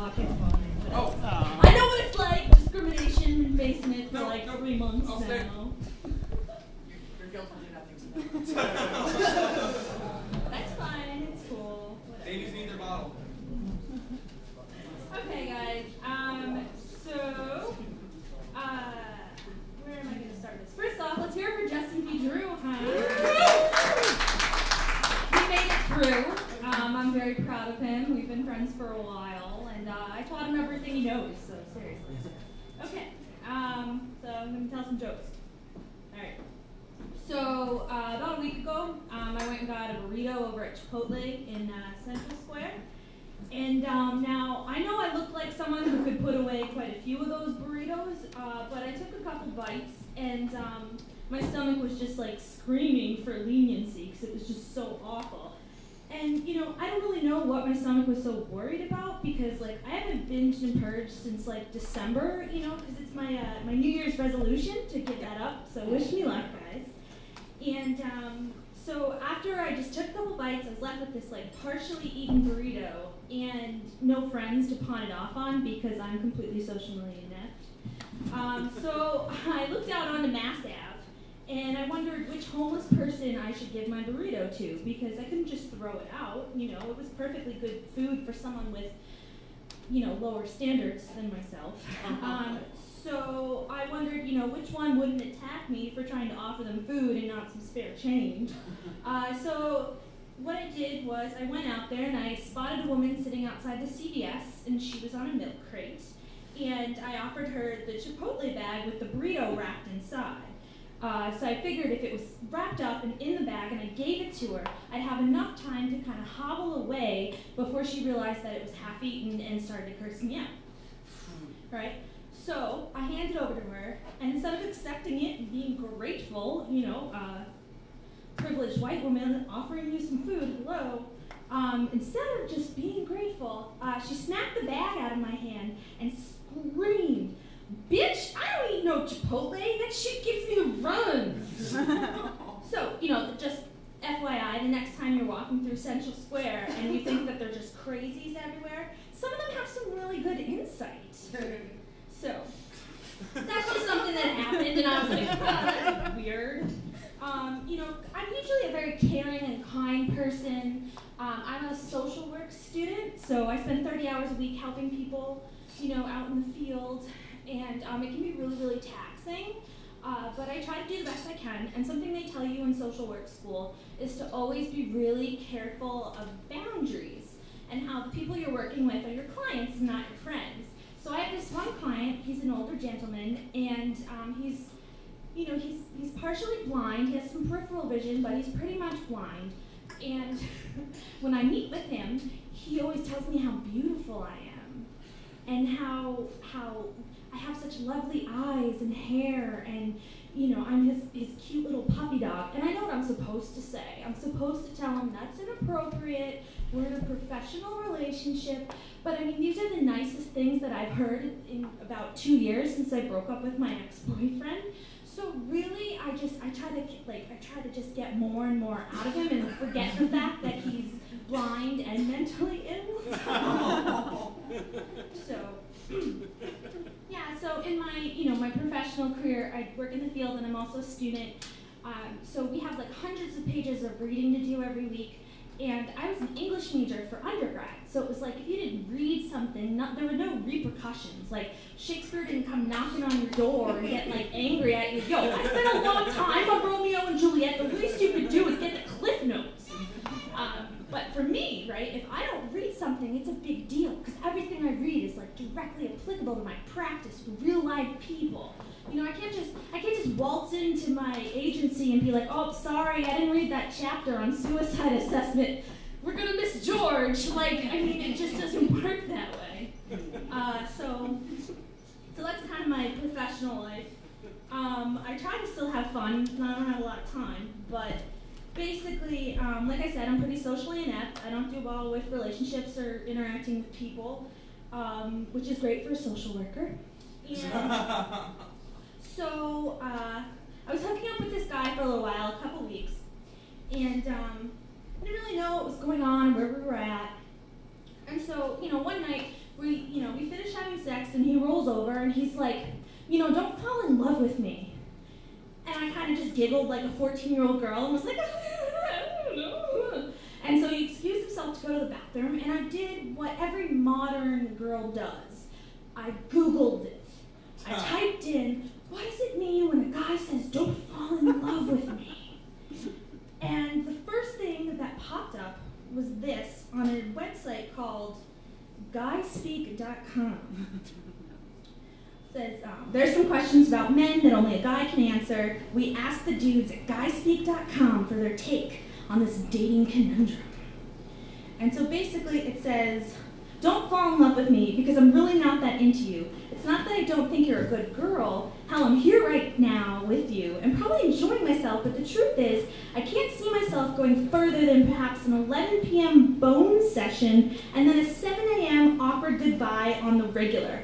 pocket phone. Oh. I know what it's like, discrimination and facing it for like 3 months now. Your guilt will do nothing to that. That's fine, it's cool. Whatever. Babies need their bottle. Okay, guys. Where am I going to start this? First off, let's hear it for Justin P. Drew, huh? He made it through. I'm very proud of him. We've been friends for a while, and I taught him everything he knows, so seriously. Okay, so I'm going to tell some jokes. All right. So about a week ago, I went and got a burrito over at Chipotle in Central Square. And now, I know I look like someone who could put away quite a few of those burritos, but I took a couple bites, and my stomach was just like screaming for leniency because it was just so awful. And you know, I don't really know what my stomach was so worried about because like I haven't binged and purged since like December, you know, because it's my my New Year's resolution to get that up. So wish me luck, guys. And so after I just took a couple bites, I was left with this like partially eaten burrito and no friends to pawn it off on because I'm completely socially inept. So I looked out onto Mass Ave and I wondered which homeless person I should give my burrito to because I couldn't just throw it out. You know, it was perfectly good food for someone with, you know, lower standards than myself. So I wondered, you know, which one wouldn't attack me for trying to offer them food and not some spare change. So what I did was I went out there and I spotted a woman sitting outside the CVS and she was on a milk crate. And I offered her the Chipotle bag with the burrito wrapped inside. So I figured if it was wrapped up and in the bag and I gave it to her, I'd have enough time to kind of hobble away before she realized that it was half eaten and started to curse me out. Right? So I handed it over to her, and instead of accepting it and being grateful, you know, privileged white woman offering you some food, hello, instead of just being grateful, she snapped the bag out of my hand and screamed, "Bitch, I don't eat no Chipotle, that shit gives me the runs." So, you know, just FYI, the next time you're walking through Central Square and you think that they're just crazies everywhere, some of them have some really good insight. So, that's just something that happened, and I was like, oh, that's weird. You know, I'm usually a very caring and kind person. I'm a social work student, so I spend 30 hours a week helping people, you know, out in the field, and it can be really, really taxing. But I try to do the best I can, and something they tell you in social work school is to always be really careful of boundaries and how the people you're working with are your clients, not your friends. So I have this one client, he's an older gentleman, and he's partially blind, he has some peripheral vision, but he's pretty much blind. And when I meet with him, he always tells me how beautiful I am, and how I have such lovely eyes and hair, and you know, I'm his cute little puppy dog. And I know what I'm supposed to say. I'm supposed to tell him that's inappropriate, we're in a professional relationship. But I mean, these are the nicest things that I've heard in about 2 years since I broke up with my ex-boyfriend. So really, I try to just get more and more out of him and forget the fact that he's blind and mentally ill. So in my, my professional career, I work in the field and I'm also a student. So we have like hundreds of pages of reading to do every week. And I was an English major for undergrad, so it was like if you didn't read something, there were no repercussions. Like Shakespeare didn't come knocking on your door and get like angry at you. Yo, I spent a long time on Romeo and Juliet. The least you could do is get the cliff notes. But for me, right, if I don't read something, it's a big deal because everything I read is like directly applicable to my practice with real live people. You know, I can't just waltz into my agency and be like, oh, sorry, I didn't read that chapter on suicide assessment. We're gonna miss George. Like, I mean, it just doesn't work that way. So that's kind of my professional life. I try to still have fun, and I don't have a lot of time, but basically, like I said, I'm pretty socially inept. I don't do well with relationships or interacting with people, which is great for a social worker. And so I was hooking up with this guy for a little while, a couple weeks, and I didn't really know what was going on, where we were at. And so, one night we over and he's like, don't fall in love with me. And I kind of just giggled like a 14-year-old girl and was like, I don't know. And so he excused himself to go to the bathroom, and I did what every modern girl does. I Googled it. I typed in, what does it mean when a guy says, don't fall in love with me? And the first thing that popped up was this on a website called guyspeak.com. Says, there's some questions about men that only a guy can answer. We asked the dudes at guyspeak.com for their take on this dating conundrum. And so basically it says, don't fall in love with me because I'm really not that into you. It's not that I don't think you're a good girl. Hell, I'm here right now with you and probably enjoying myself, but the truth is, I can't see myself going further than perhaps an 11 p.m. bone session and then a 7 a.m. awkward goodbye on the regular.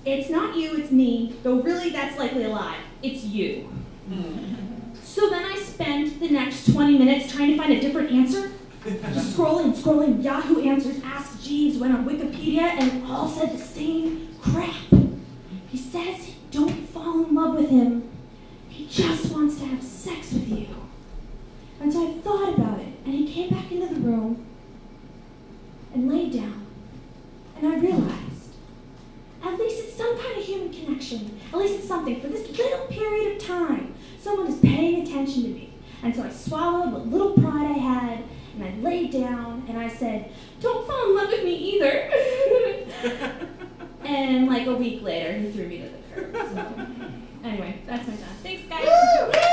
It's not you, it's me, though really that's likely a lie. It's you. So then I spent the next 20 minutes trying to find a different answer. Just scrolling Yahoo Answers, Ask Jeeves, went on Wikipedia, and it all said the same crap. He says don't fall in love with him. He just wants to have sex with you. And so I thought about it, and he came back into the room and laid down. And I realized, at least it's some kind of human connection. At least it's something. For this little period of time, someone is paying attention to me. And so I swallowed what little pride I had, and I laid down, and I said, don't fall in love with me either. And like a week later, he threw me to the curb. So, anyway, that's my time. Thanks, guys.